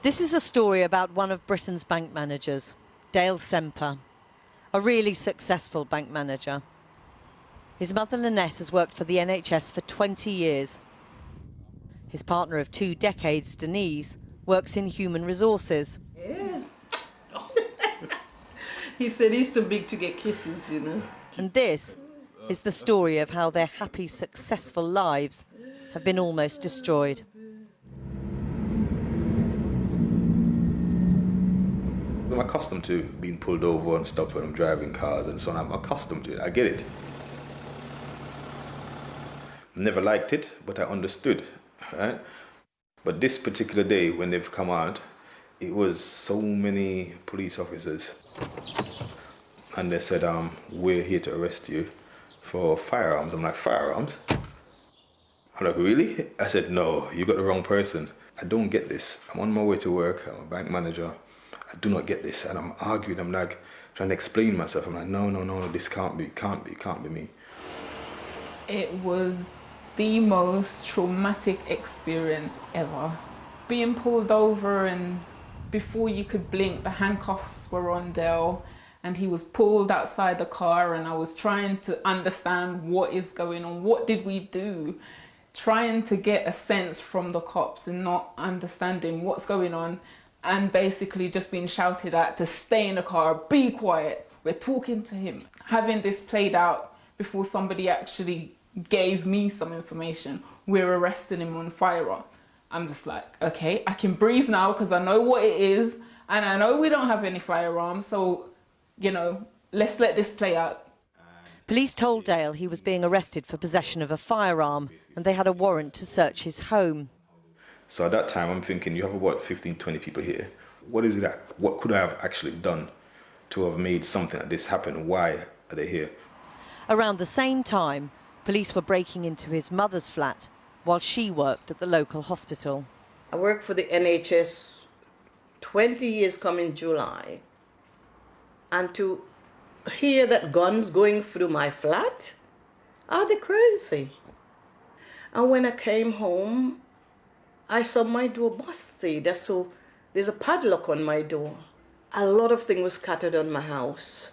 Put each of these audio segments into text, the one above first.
This is a story about one of Britain's bank managers, Dale Semper, a really successful bank manager. His mother Lynette has worked for the NHS for 20 years. His partner of 2 decades, Denise, works in human resources. Yeah. He said he's too big to get kisses, you know. And this is the story of how their happy, successful lives have been almost destroyed. I'm accustomed to being pulled over and stopped when I'm driving cars and so on. I'm accustomed to it. I get it. Never liked it, but I understood, right? But this particular day when they've come out, it was so many police officers. And they said, we're here to arrest you for firearms. I'm like, firearms? I'm like, really? I said, no, you got the wrong person. I don't get this. I'm on my way to work. I'm a bank manager. I do not get this. And I'm arguing. I'm like trying to explain myself. I'm like, no, this can't be me. It was the most traumatic experience ever. Being pulled over, and before you could blink, the handcuffs were on Dale and he was pulled outside the car, and I was trying to understand what is going on. What did we do? Trying to get a sense from the cops and not understanding what's going on, and basically just being shouted at to stay in the car, be quiet, we're talking to him. Having this played out before somebody actually gave me some information, we're arresting him on firearm. I'm just like, okay, I can breathe now because I know what it is, and I know we don't have any firearms, so, you know, let's let this play out. Police told Dale he was being arrested for possession of a firearm, and they had a warrant to search his home. So at that time, I'm thinking, you have about 15, 20 people here. What is it what could I have actually done to have made something like this happen? Why are they here? Around the same time, police were breaking into his mother's flat while she worked at the local hospital. I worked for the NHS 20 years coming July. And to hear that guns going through my flat, are they crazy? And when I came home, I saw my door busted. So there's a padlock on my door. A lot of things were scattered on my house.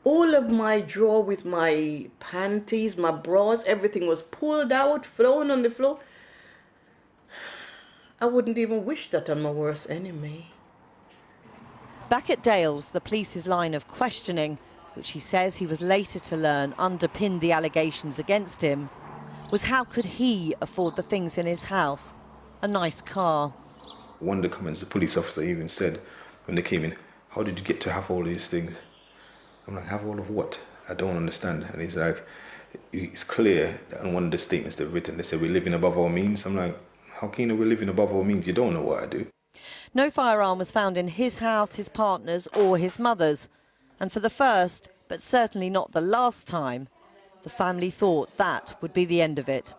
All of my drawer with my panties, my bras, everything was pulled out, thrown on the floor. I wouldn't even wish that on my worst enemy. Back at Dale's, the police's line of questioning, which he says he was later to learn underpinned the allegations against him, was how could he afford the things in his house? A nice car. One of the comments the police officer even said when they came in, how did you get to have all these things? I'm like, have all of what? I don't understand. And he's like, it's clear that on one of the statements they've written, they said we're living above our means. I'm like, how can you know we're living above our means? You don't know what I do. No firearm was found in his house, his partner's or his mother's. And for the first, but certainly not the last time, the family thought that would be the end of it.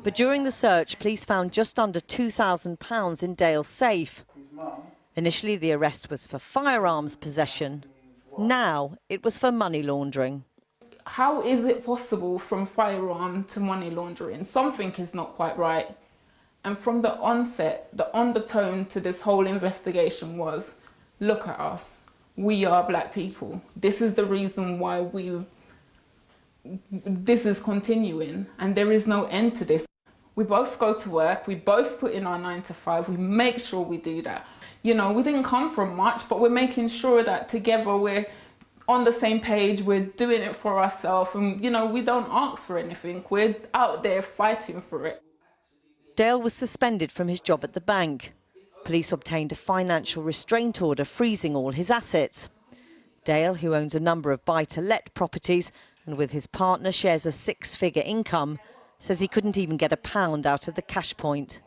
But during the search, police found just under £2,000 in Dale's safe. Initially, the arrest was for firearms possession. Now it was for money laundering. How is it possible from firearm to money laundering? Something is not quite right. And from the onset, the undertone to this whole investigation was, look at us, we are black people. This is the reason why this is continuing, and there is no end to this. We both go to work, we both put in our 9 to 5, we make sure we do that. You know, we didn't come from much, but we're making sure that together we're on the same page, we're doing it for ourselves, and, you know, we don't ask for anything. We're out there fighting for it. Dale was suspended from his job at the bank. Police obtained a financial restraint order freezing all his assets. Dale, who owns a number of buy-to-let properties and with his partner shares a 6-figure income, says he couldn't even get £1 out of the cash point.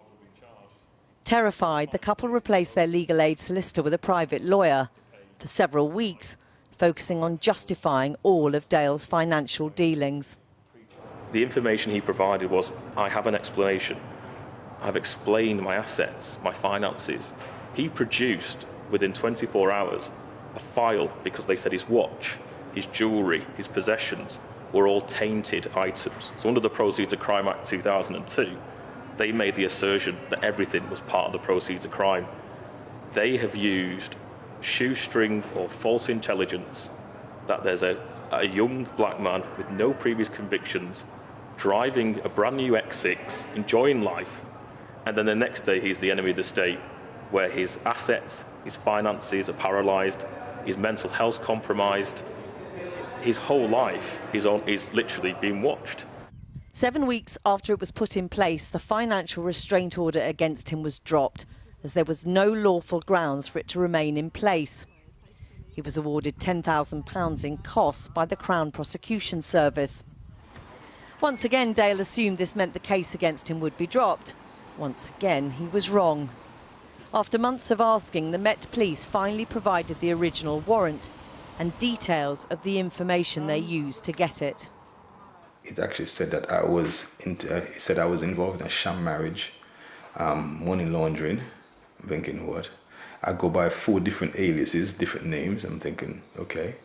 Terrified, the couple replaced their legal aid solicitor with a private lawyer for several weeks, focusing on justifying all of Dale's financial dealings. The information he provided was, I have an explanation. I've explained my assets, my finances. He produced, within 24 hours, a file because they said his watch, his jewellery, his possessions were all tainted items. So under the Proceeds of Crime Act 2002, They made the assertion that everything was part of the proceeds of crime. They have used shoestring or false intelligence that there's a young black man with no previous convictions driving a brand new X6, enjoying life, and then the next day he's the enemy of the state, where his assets, his finances are paralysed, his mental health compromised. His whole life is literally being watched. 7 weeks after it was put in place, the financial restraint order against him was dropped, as there was no lawful grounds for it to remain in place. He was awarded £10,000 in costs by the Crown Prosecution Service. Once again, Dale assumed this meant the case against him would be dropped. Once again, he was wrong. After months of asking, the Met Police finally provided the original warrant and details of the information they used to get it. It actually said that I was involved in a sham marriage, money laundering. I'm thinking, what? I go by 4 different aliases, different names. I'm thinking, okay,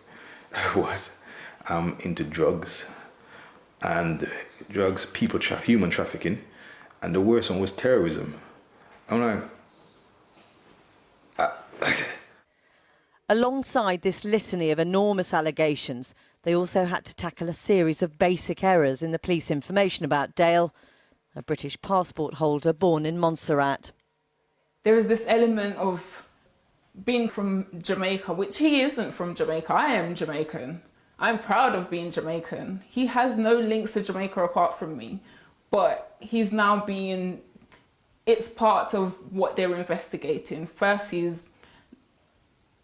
what? I'm into drugs, human trafficking, and the worst one was terrorism. I'm like, Alongside this litany of enormous allegations, they also had to tackle a series of basic errors in the police information about Dale, a British passport holder born in Montserrat. There is this element of being from Jamaica, which he isn't from Jamaica. I am Jamaican. I'm proud of being Jamaican. He has no links to Jamaica apart from me, but he's now it's part of what they're investigating. First, he's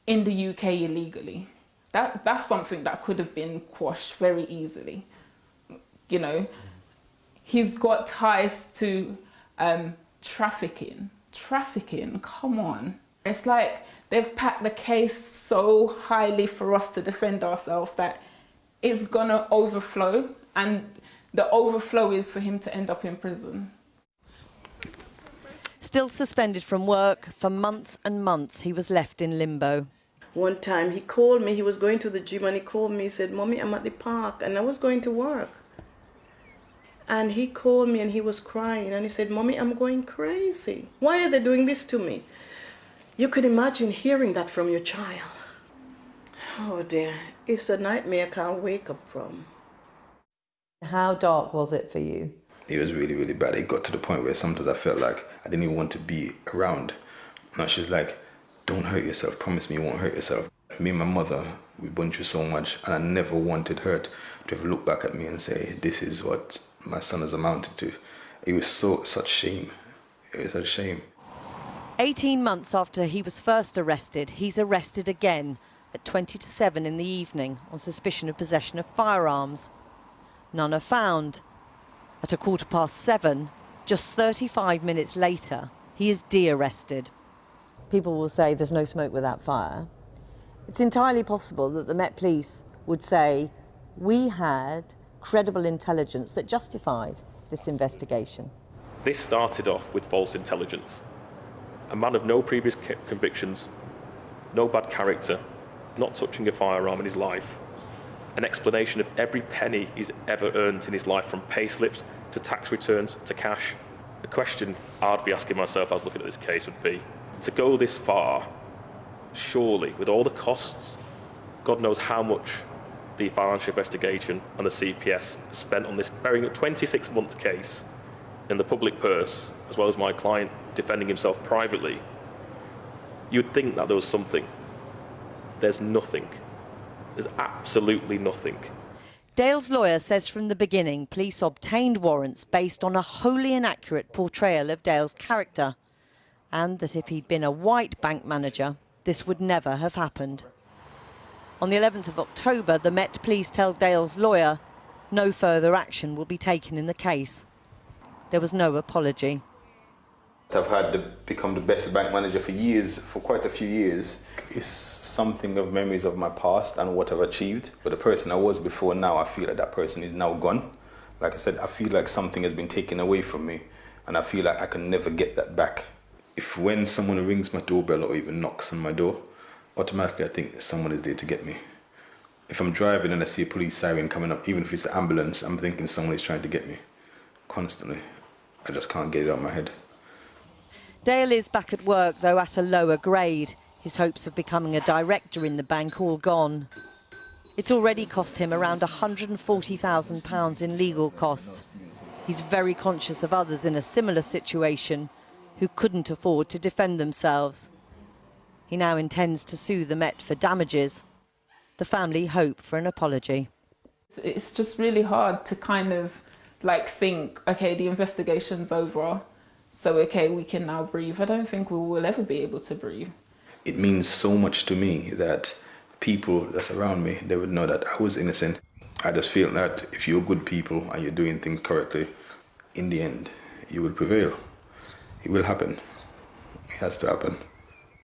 in the UK illegally. That's something that could have been quashed very easily. You know, he's got ties to trafficking. Trafficking, come on. It's like they've packed the case so highly for us to defend ourselves that it's gonna overflow, and the overflow is for him to end up in prison. Still suspended from work for months and months, he was left in limbo. One time he called me, he was going to the gym, and he called me, he said, "Mommy, I'm at the park," and I was going to work. And he called me and he was crying and he said, "Mommy, I'm going crazy. Why are they doing this to me?" You could imagine hearing that from your child. Oh dear, it's a nightmare I can't wake up from. How dark was it for you? it was really, really bad. It got to the point where sometimes I felt like I didn't even want to be around. And she was like, "Don't hurt yourself. Promise me you won't hurt yourself." Me and my mother, we went through so much, and I never wanted her to have looked back at me and say, "This is what my son has amounted to." It was such shame. It was such shame. 18 months after he was first arrested, he's arrested again at 20 to 7 in the evening on suspicion of possession of firearms. None are found. At 7:15, just 35 minutes later, he is de-arrested. People will say there's no smoke without fire. It's entirely possible that the Met Police would say, we had credible intelligence that justified this investigation. This started off with false intelligence. A man of no previous convictions, no bad character, not touching a firearm in his life. An explanation of every penny he's ever earned in his life, from pay slips to tax returns to cash. The question I'd be asking myself as I was looking at this case would be, to go this far, surely, with all the costs, God knows how much the financial investigation and the CPS spent on this very 26-month case, in the public purse, as well as my client defending himself privately, you'd think that there was something. There's nothing. There's absolutely nothing. Dale's lawyer says from the beginning, police obtained warrants based on a wholly inaccurate portrayal of Dale's character, and that if he'd been a white bank manager, this would never have happened. On the 11th of October, the Met Police tell Dale's lawyer no further action will be taken in the case. There was no apology. I've had to become the best bank manager for years, for quite a few years. It's something of memories of my past and what I've achieved. But the person I was before now, I feel like that person is now gone. Like I said, I feel like something has been taken away from me, and I feel like I can never get that back. If when someone rings my doorbell or even knocks on my door, automatically I think someone is there to get me. If I'm driving and I see a police siren coming up, even if it's an ambulance, I'm thinking someone is trying to get me. Constantly. I just can't get it out of my head. Dale is back at work, though at a lower grade. His hopes of becoming a director in the bank all gone. It's already cost him around £140,000 in legal costs. He's very conscious of others in a similar situation who couldn't afford to defend themselves. He now intends to sue the Met for damages. The family hope for an apology. It's just really hard to kind of like think, okay, the investigation's over, so okay, we can now breathe. I don't think we will ever be able to breathe. It means so much to me that people that's around me, they would know that I was innocent. I just feel that if you're good people and you're doing things correctly, in the end, you will prevail. It will happen. It has to happen.